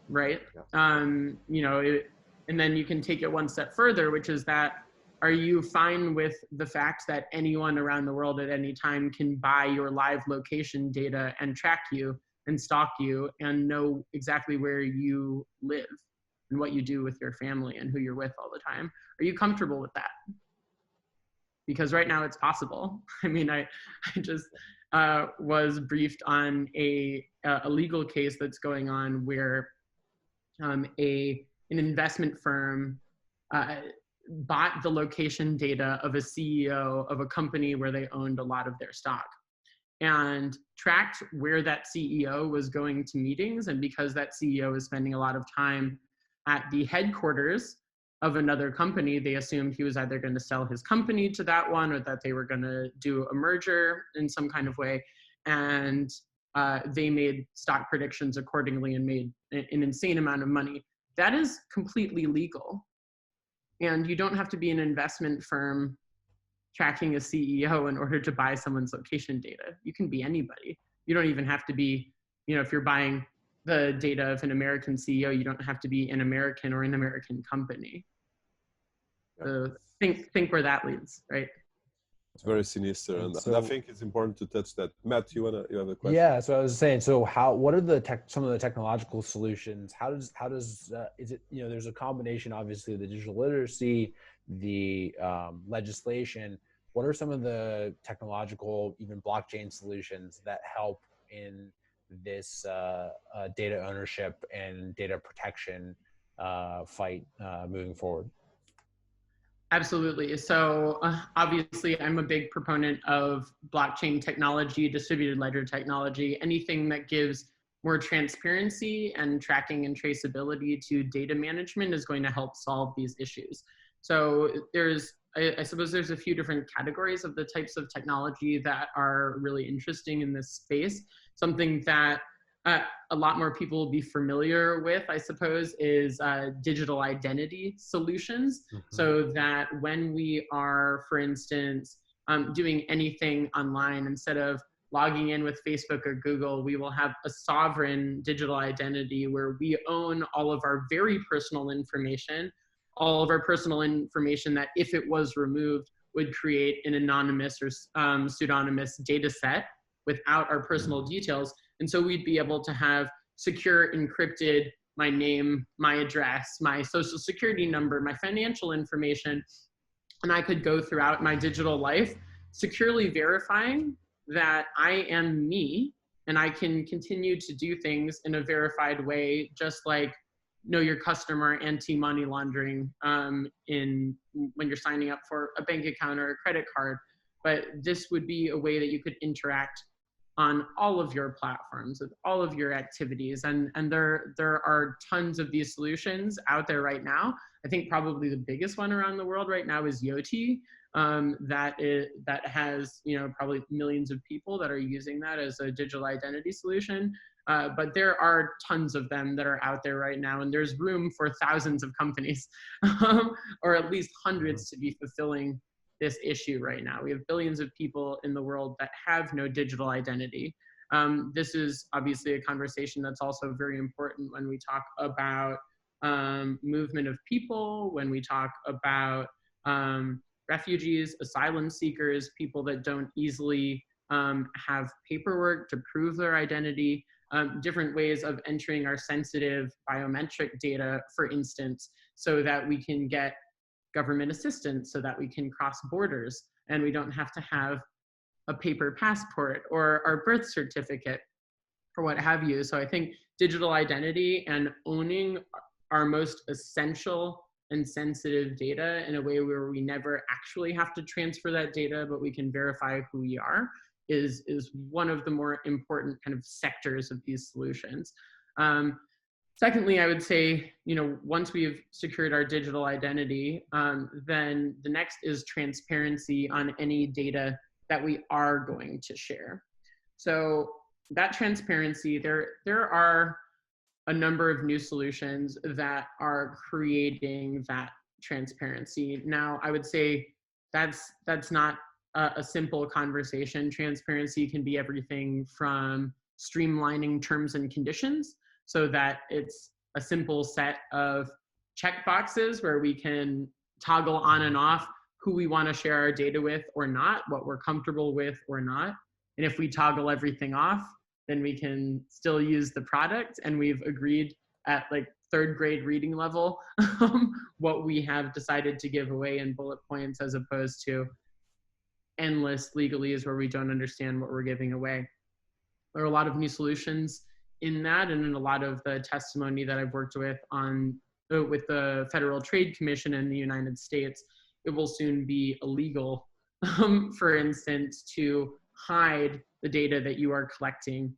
agree. right? Yeah. You know, and then you can take it one step further, which is that, are you fine with the fact that anyone around the world at any time can buy your live location data and track you and stalk you and know exactly where you live and what you do with your family and who you're with all the time? Are you comfortable with that? Because right now it's possible. I mean, I just was briefed on a legal case that's going on where an investment firm bought the location data of a CEO of a company where they owned a lot of their stock and tracked where that CEO was going to meetings. And because that CEO is spending a lot of time at the headquarters of another company, they assumed he was either going to sell his company to that one or that they were going to do a merger in some kind of way. And they made stock predictions accordingly and made an insane amount of money. That is completely legal. And you don't have to be an investment firm tracking a CEO in order to buy someone's location data. You can be anybody. You don't even have to be, you know, if you're buying the data of an American CEO, you don't have to be an American or an American company. Yeah. So think where that leads, right? It's very sinister, and I think it's important to touch that. Matt, you have a question? Yeah, so I was saying, so what are some of the technological solutions? How does is it, you know, there's a combination, obviously, of the digital literacy, the legislation. What are some of the technological, even blockchain solutions that help in this data ownership and data protection fight moving forward? Absolutely. So obviously, I'm a big proponent of blockchain technology, distributed ledger technology, anything that gives more transparency and tracking and traceability to data management is going to help solve these issues. So I suppose there's a few different categories of the types of technology that are really interesting in this space. Something that a lot more people will be familiar with, I suppose, is digital identity solutions. Mm-hmm. So that when we are, for instance, doing anything online, instead of logging in with Facebook or Google, we will have a sovereign digital identity where we own all of our very personal information, that if it was removed would create an anonymous or pseudonymous data set without our personal details. And so we'd be able to have secure, encrypted, my name, my address, my social security number, my financial information, and I could go throughout my digital life securely verifying that I am me, and I can continue to do things in a verified way, just like know your customer, anti-money laundering when you're signing up for a bank account or a credit card. But this would be a way that you could interact on all of your platforms with all of your activities, and there are tons of these solutions out there right now. I think probably the biggest one around the world right now is Yoti, that has, you know, probably millions of people that are using that as a digital identity solution. But there are tons of them that are out there right now, and there's room for thousands of companies, or at least hundreds, to be fulfilling this issue right now. We have billions of people in the world that have no digital identity. This is obviously a conversation that's also very important when we talk about movement of people, when we talk about refugees, asylum seekers, people that don't easily have paperwork to prove their identity, different ways of entering our sensitive biometric data, for instance, so that we can get government assistance, so that we can cross borders and we don't have to have a paper passport or our birth certificate or what have you. So I think digital identity and owning our most essential and sensitive data in a way where we never actually have to transfer that data, but we can verify who we are, is one of the more important kind of sectors of these solutions. Secondly, I would say, you know, once we've secured our digital identity, then the next is transparency on any data that we are going to share. So that transparency, there are a number of new solutions that are creating that transparency. Now, I would say that's not a simple conversation. Transparency can be everything from streamlining terms and conditions so that it's a simple set of checkboxes where we can toggle on and off who we want to share our data with or not, what we're comfortable with or not. And if we toggle everything off, then we can still use the product. And we've agreed at like 3rd grade reading level what we have decided to give away in bullet points, as opposed to endless legalese where we don't understand what we're giving away. There are a lot of new solutions in that, and in a lot of the testimony that I've worked with with the Federal Trade Commission in the United States, it will soon be illegal, for instance, to hide the data that you are collecting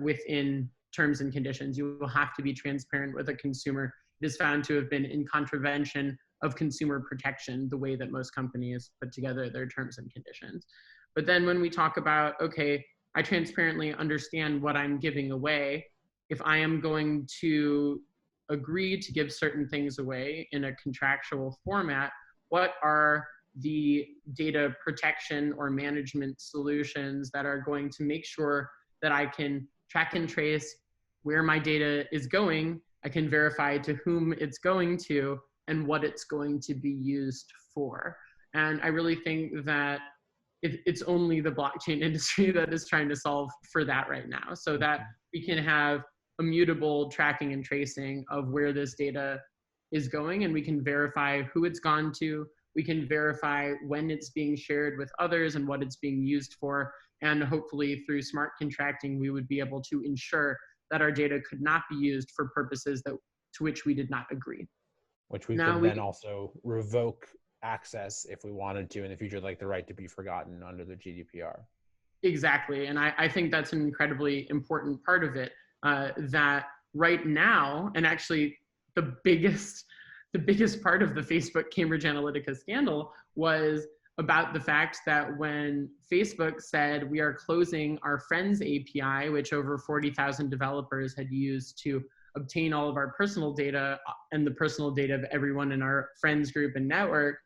within terms and conditions. You will have to be transparent with a consumer. It is found to have been in contravention of consumer protection, the way that most companies put together their terms and conditions. But then when we talk about, okay, I transparently understand what I'm giving away. If I am going to agree to give certain things away in a contractual format, what are the data protection or management solutions that are going to make sure that I can track and trace where my data is going, I can verify to whom it's going to, and what it's going to be used for. And I really think that it's only the blockchain industry that is trying to solve for that right now, so that we can have immutable tracking and tracing of where this data is going, and we can verify who it's gone to, we can verify when it's being shared with others and what it's being used for, and hopefully through smart contracting, we would be able to ensure that our data could not be used for purposes to which we did not agree. Which we could then also revoke access if we wanted to in the future, like the right to be forgotten under the GDPR. Exactly, and I think that's an incredibly important part of it, that right now, and actually the biggest part of the Facebook Cambridge Analytica scandal was about the fact that when Facebook said we are closing our Friends API, which over 40,000 developers had used to obtain all of our personal data and the personal data of everyone in our friends group and network,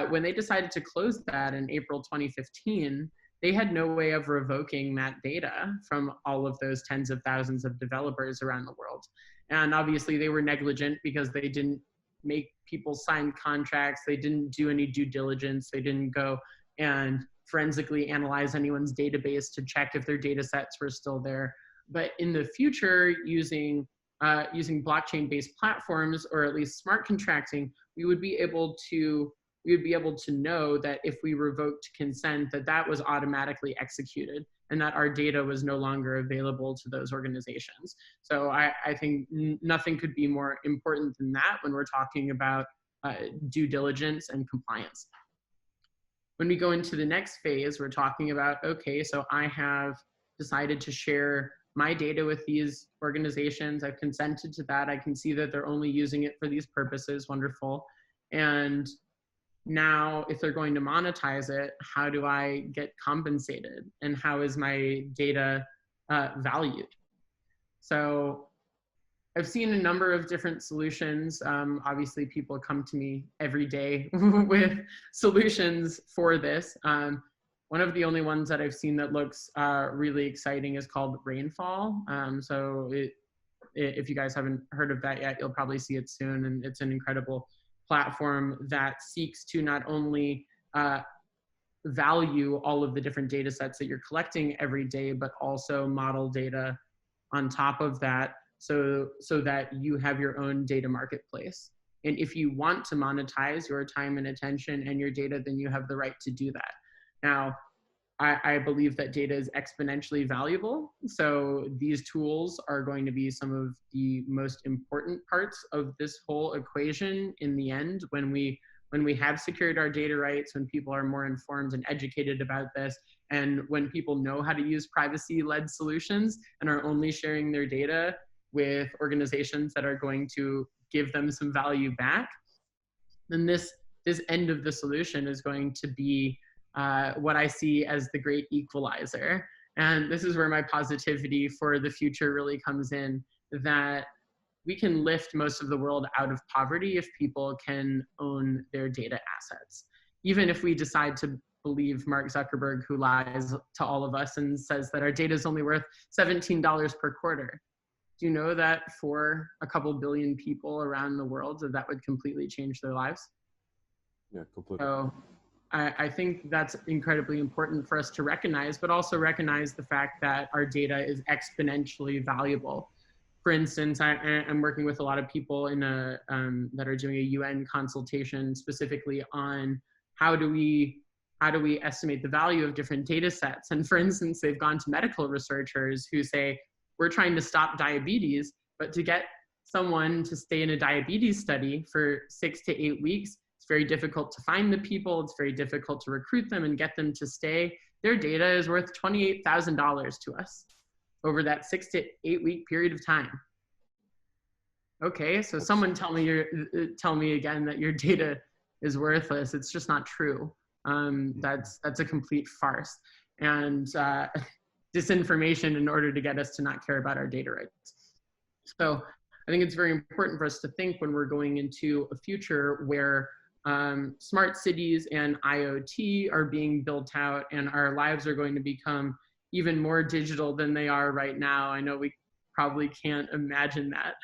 when they decided to close that in April 2015, they had no way of revoking that data from all of those tens of thousands of developers around the world. And obviously they were negligent because they didn't make people sign contracts, they didn't do any due diligence, they didn't go and forensically analyze anyone's database to check if their data sets were still there. But in the future, using blockchain-based platforms, or at least smart contracting, we would be able to know that if we revoked consent, that was automatically executed and that our data was no longer available to those organizations. So I think nothing could be more important than that when we're talking about due diligence and compliance. When we go into the next phase, we're talking about, okay, so I have decided to share my data with these organizations. I've consented to that. I can see that they're only using it for these purposes. Wonderful. And now, if they're going to monetize it, how do I get compensated? And how is my data valued? So I've seen a number of different solutions. Obviously, people come to me every day with solutions for this. One of the only ones that I've seen that looks really exciting is called Rainfall. If you guys haven't heard of that yet, you'll probably see it soon. And it's an incredible platform that seeks to not only value all of the different data sets that you're collecting every day, but also model data on top of that, so that you have your own data marketplace. And if you want to monetize your time and attention and your data, then you have the right to do that. Now, I believe that data is exponentially valuable. So these tools are going to be some of the most important parts of this whole equation in the end, when we have secured our data rights, when people are more informed and educated about this, and when people know how to use privacy-led solutions and are only sharing their data with organizations that are going to give them some value back, then this end of the solution is going to be what I see as the great equalizer. And this is where my positivity for the future really comes in, that we can lift most of the world out of poverty if people can own their data assets. Even if we decide to believe Mark Zuckerberg, who lies to all of us and says that our data is only worth $17 per quarter. Do you know that for a couple billion people around the world, that would completely change their lives? Yeah, completely. So I think that's incredibly important for us to recognize, but also recognize the fact that our data is exponentially valuable. For instance, I'm working with a lot of people in that are doing a UN consultation specifically on how do we estimate the value of different data sets. And for instance, they've gone to medical researchers who say, we're trying to stop diabetes, but to get someone to stay in a diabetes study for 6 to 8 weeks, it's very difficult to find the people. It's very difficult to recruit them and get them to stay. Their data is worth $28,000 to us over that 6 to 8 week period of time. Okay, so someone tell me again that your data is worthless. It's just not true. That's a complete farce and disinformation in order to get us to not care about our data rights. So I think it's very important for us to think when we're going into a future where smart cities and IoT are being built out and our lives are going to become even more digital than they are right now. I know we probably can't imagine that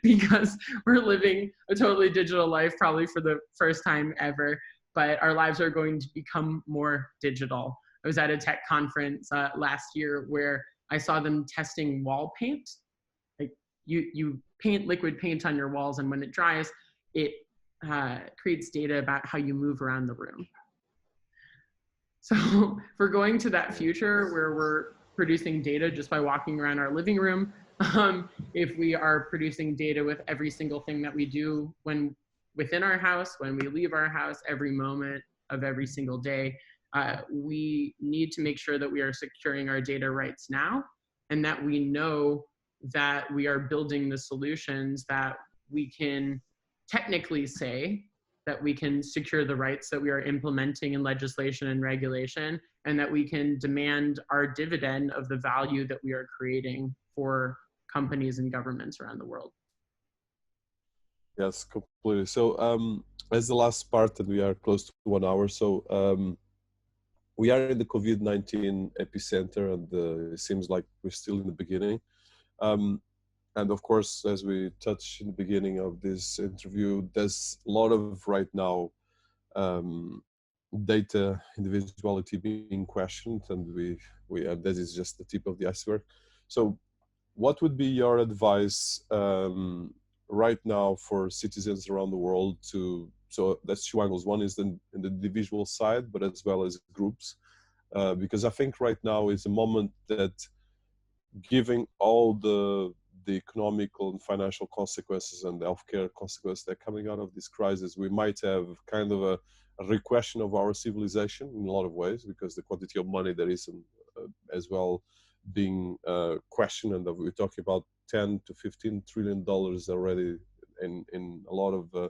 because we're living a totally digital life probably for the first time ever, but our lives are going to become more digital. I was at a tech conference last year where I saw them testing wall paint. Like you paint liquid paint on your walls, and when it dries, it creates data about how you move around the room. So if we're going to that future where we're producing data just by walking around our living room, if we are producing data with every single thing that we do when within our house, when we leave our house, every moment of every single day, we need to make sure that we are securing our data rights now, and that we know that we are building the solutions that we can technically say that we can secure the rights that we are implementing in legislation and regulation, and that we can demand our dividend of the value that we are creating for companies and governments around the world. Yes, completely. So as the last part, and we are close to 1 hour, so we are in the COVID-19 epicenter, and it seems like we're still in the beginning. And of course, as we touched in the beginning of this interview, there's a lot of right now data individuality being questioned, and that is just the tip of the iceberg. So what would be your advice right now for citizens around the world so that's two angles. One is in the individual side, but as well as groups, because I think right now is a moment that, giving all the economical and financial consequences and the healthcare consequences that are coming out of this crisis, we might have kind of a re-question of our civilization in a lot of ways, because the quantity of money there is as well being questioned, and we're talking about 10 to 15 trillion dollars already in a lot of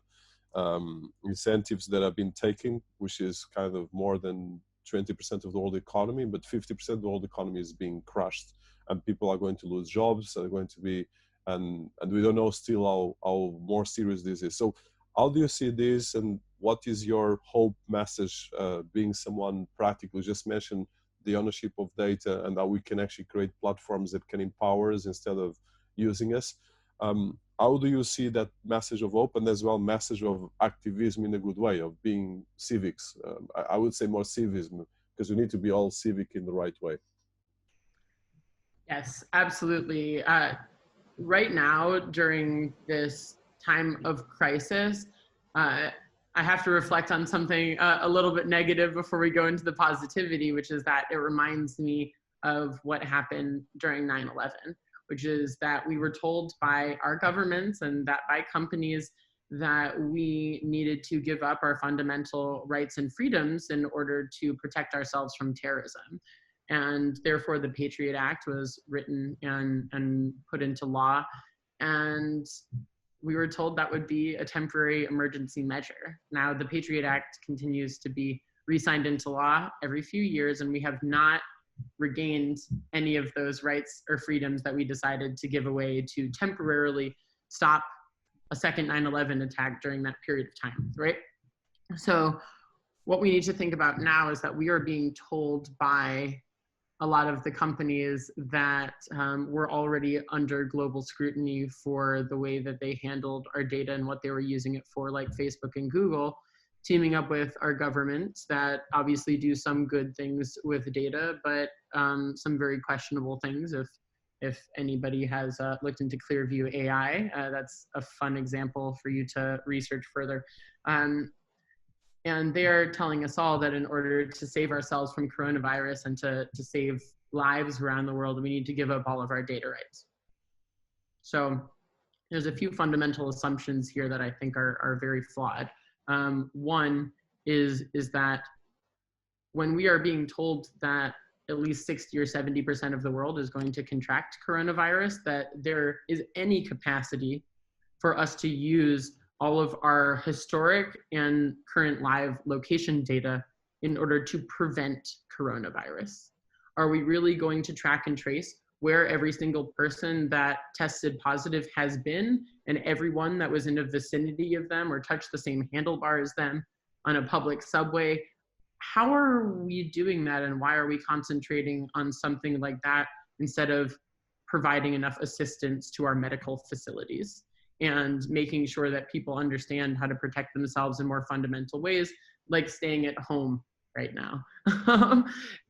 incentives that have been taken, which is kind of more than 20% of the world economy, but 50% of the world economy is being crushed, and people are going to lose jobs, are going to be, and we don't know still how more serious this is. So how do you see this, and what is your hope message, being someone practical? Just mentioned the ownership of data and how we can actually create platforms that can empower us instead of using us. How do you see that message of hope, and as well message of activism in a good way, of being civics? I would say more civism, because we need to be all civic in the right way. Yes, absolutely. Right now, during this time of crisis, I have to reflect on something a little bit negative before we go into the positivity, which is that it reminds me of what happened during 9/11, which is that we were told by our governments and that by companies that we needed to give up our fundamental rights and freedoms in order to protect ourselves from terrorism. And therefore, the Patriot Act was written and put into law. And we were told that would be a temporary emergency measure. Now, the Patriot Act continues to be re-signed into law every few years, and we have not regained any of those rights or freedoms that we decided to give away to temporarily stop a second 9/11 attack during that period of time, right? So what we need to think about now is that we are being told by a lot of the companies that we're already under global scrutiny for the way that they handled our data and what they were using it for, like Facebook and Google, teaming up with our governments that obviously do some good things with data, but some very questionable things. If anybody has looked into Clearview AI, that's a fun example for you to research further. And they are telling us all that in order to save ourselves from coronavirus and to save lives around the world, we need to give up all of our data rights. So there's a few fundamental assumptions here that I think are very flawed. One is that when we are being told that at least 60 or 70% of the world is going to contract coronavirus, that there is any capacity for us to use all of our historic and current live location data in order to prevent coronavirus. Are we really going to track and trace where every single person that tested positive has been and everyone that was in the vicinity of them or touched the same handlebar as them on a public subway? How are we doing that, and why are we concentrating on something like that instead of providing enough assistance to our medical facilities and making sure that people understand how to protect themselves in more fundamental ways, like staying at home right now?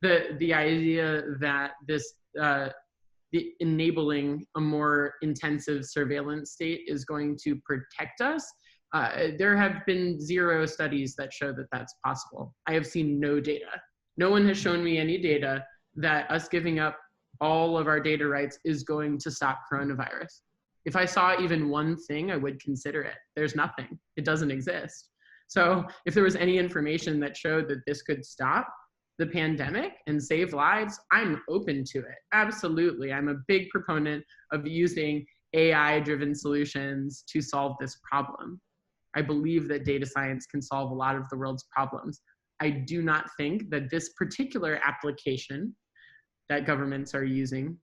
The idea that this the enabling a more intensive surveillance state is going to protect us, there have been 0 studies that show that that's possible. I have seen no data. No one has shown me any data that us giving up all of our data rights is going to stop coronavirus. If I saw even one thing, I would consider it. There's nothing. It doesn't exist. So if there was any information that showed that this could stop the pandemic and save lives, I'm open to it. Absolutely. I'm a big proponent of using AI-driven solutions to solve this problem. I believe that data science can solve a lot of the world's problems. I do not think that this particular application that governments are using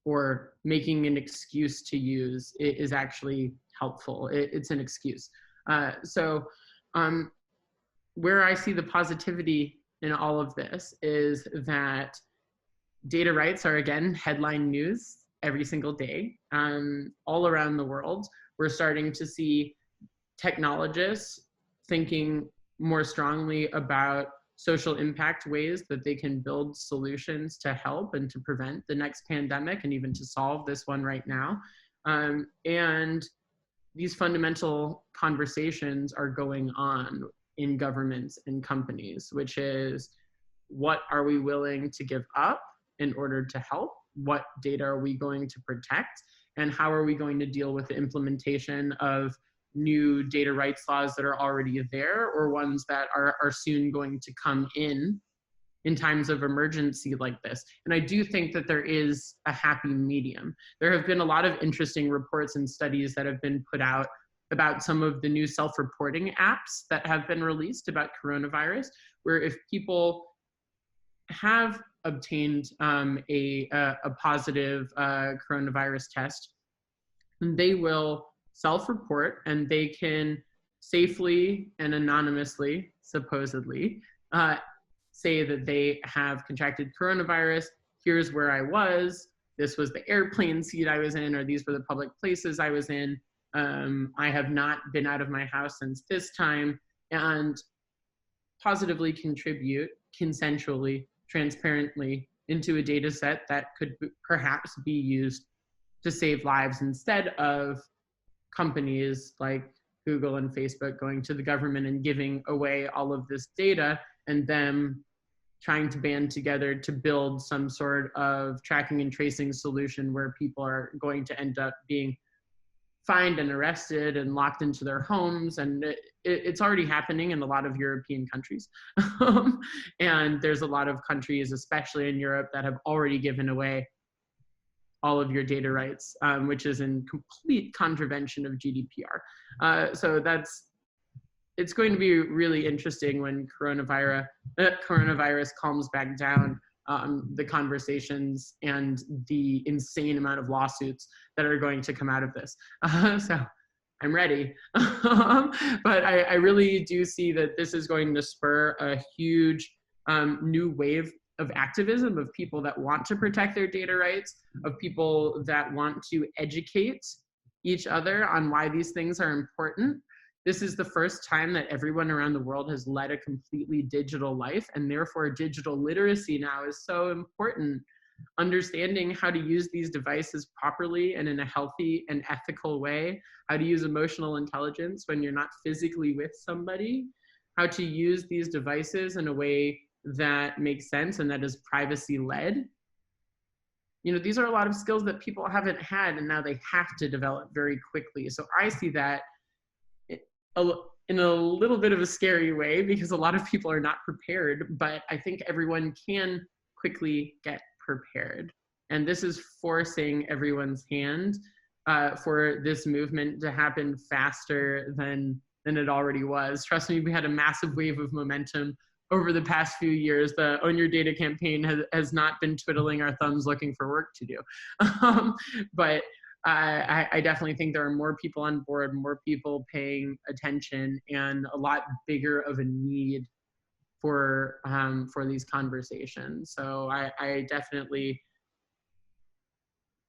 or making an excuse to use is actually helpful. It's an excuse. Where I see the positivity in all of this is that data rights are, again, headline news every single day. All around the world, we're starting to see technologists thinking more strongly about social impact ways that they can build solutions to help and to prevent the next pandemic and even to solve this one right now. And these fundamental conversations are going on in governments and companies, which is, what are we willing to give up in order to help? What data are we going to protect? And how are we going to deal with the implementation of new data rights laws that are already there, or ones that are soon going to come in times of emergency like this? And I do think that there is a happy medium. There have been a lot of interesting reports and studies that have been put out about some of the new self-reporting apps that have been released about coronavirus, where if people have obtained a positive coronavirus test, they will self-report and they can safely and anonymously, supposedly, say that they have contracted coronavirus. Here's where I was. This was the airplane seat I was in, or these were the public places I was in. I have not been out of my house since this time, and positively contribute consensually, transparently into a data set that could perhaps be used to save lives, instead of companies like Google and Facebook going to the government and giving away all of this data and them trying to band together to build some sort of tracking and tracing solution where people are going to end up being fined and arrested and locked into their homes. And it's already happening in a lot of European countries. And there's a lot of countries, especially in Europe, that have already given away all of your data rights, which is in complete contravention of GDPR. So it's going to be really interesting when coronavirus calms back down, the conversations and the insane amount of lawsuits that are going to come out of this. So I'm ready. But I really do see that this is going to spur a huge new wave of activism, of people that want to protect their data rights, of people that want to educate each other on why these things are important. This is the first time that everyone around the world has led a completely digital life, and therefore digital literacy now is so important. Understanding how to use these devices properly and in a healthy and ethical way, how to use emotional intelligence when you're not physically with somebody, how to use these devices in a way that makes sense and that is privacy led. You know, these are a lot of skills that people haven't had, and now they have to develop very quickly. So I see that in a little bit of a scary way, because a lot of people are not prepared, but I think everyone can quickly get prepared. And this is forcing everyone's hand for this movement to happen faster than it already was. Trust me, we had a massive wave of momentum over the past few years. The Own Your Data campaign has not been twiddling our thumbs looking for work to do. But I definitely think there are more people on board, more people paying attention, and a lot bigger of a need for these conversations. So I definitely,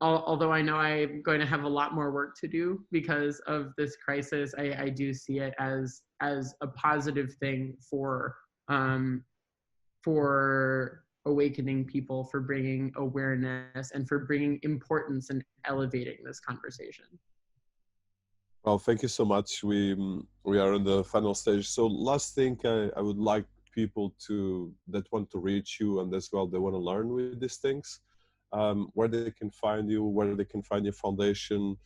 although I know I'm going to have a lot more work to do because of this crisis, I do see it as a positive thing for awakening people, for bringing awareness, and for bringing importance and elevating this conversation. Well, thank you so much. We are in the final stage. So last thing, I would like people that want to reach you, and as well they want to learn with these things, where they can find you, where they can find your foundation,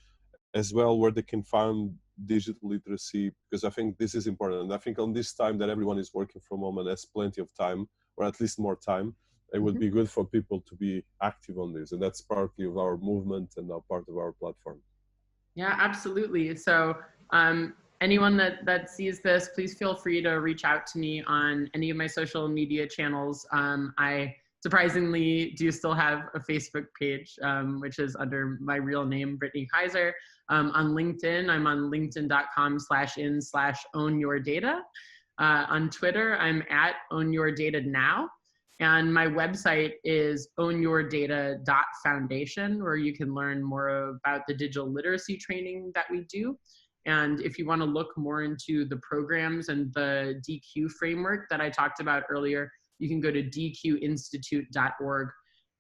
as well where they can find digital literacy, because I think this is important. And I think on this time that everyone is working from home and has plenty of time, or at least more time, it would be good for people to be active on this. And that's part of our movement and now part of our platform. Yeah, absolutely. So anyone that sees this, please feel free to reach out to me on any of my social media channels. I surprisingly do still have a Facebook page, which is under my real name, Brittany Kaiser. On LinkedIn, I'm on linkedin.com/in/ownyourdata. On Twitter, I'm at ownyourdata_now. And my website is ownyourdata.foundation, where you can learn more about the digital literacy training that we do. And if you want to look more into the programs and the DQ framework that I talked about earlier, you can go to dqinstitute.org.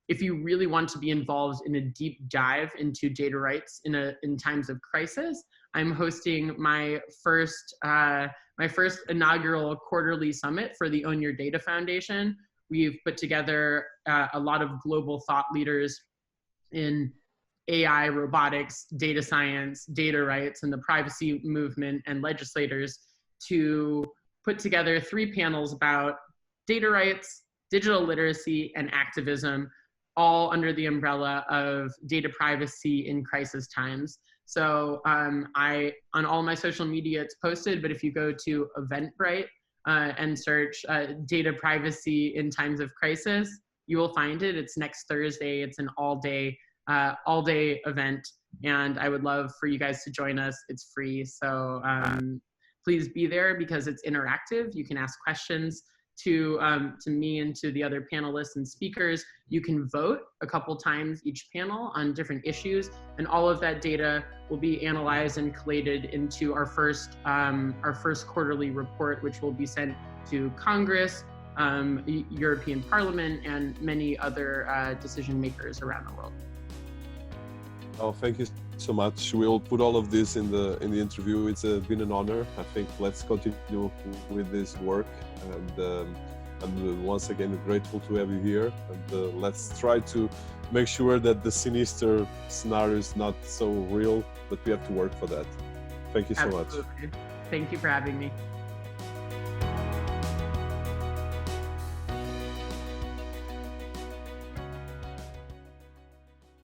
If you really want to be involved in a deep dive into data rights in times of crisis, I'm hosting my first inaugural quarterly summit for the Own Your Data Foundation. We've put together a lot of global thought leaders in AI, robotics, data science, data rights, and the privacy movement, and legislators to put together 3 panels about data rights, digital literacy, and activism, all under the umbrella of data privacy in crisis times. So on all my social media, it's posted, but if you go to Eventbrite, and search data privacy in times of crisis, you will find it. It's next Thursday. It's an all-day event, and I would love for you guys to join us. It's free, so please be there because it's interactive. You can ask questions to me and to the other panelists and speakers. You can vote a couple times each panel on different issues, and all of that data will be analyzed and collated into our first quarterly report, which will be sent to Congress, European Parliament, and many other decision makers around the world. Oh, thank you so much. We'll put all of this in the interview. It's been an honor. I think let's continue with this work, and I'm once again grateful to have you here. And let's try to make sure that the sinister scenario is not so real, but we have to work for that. Thank you so much. Thank you for having me.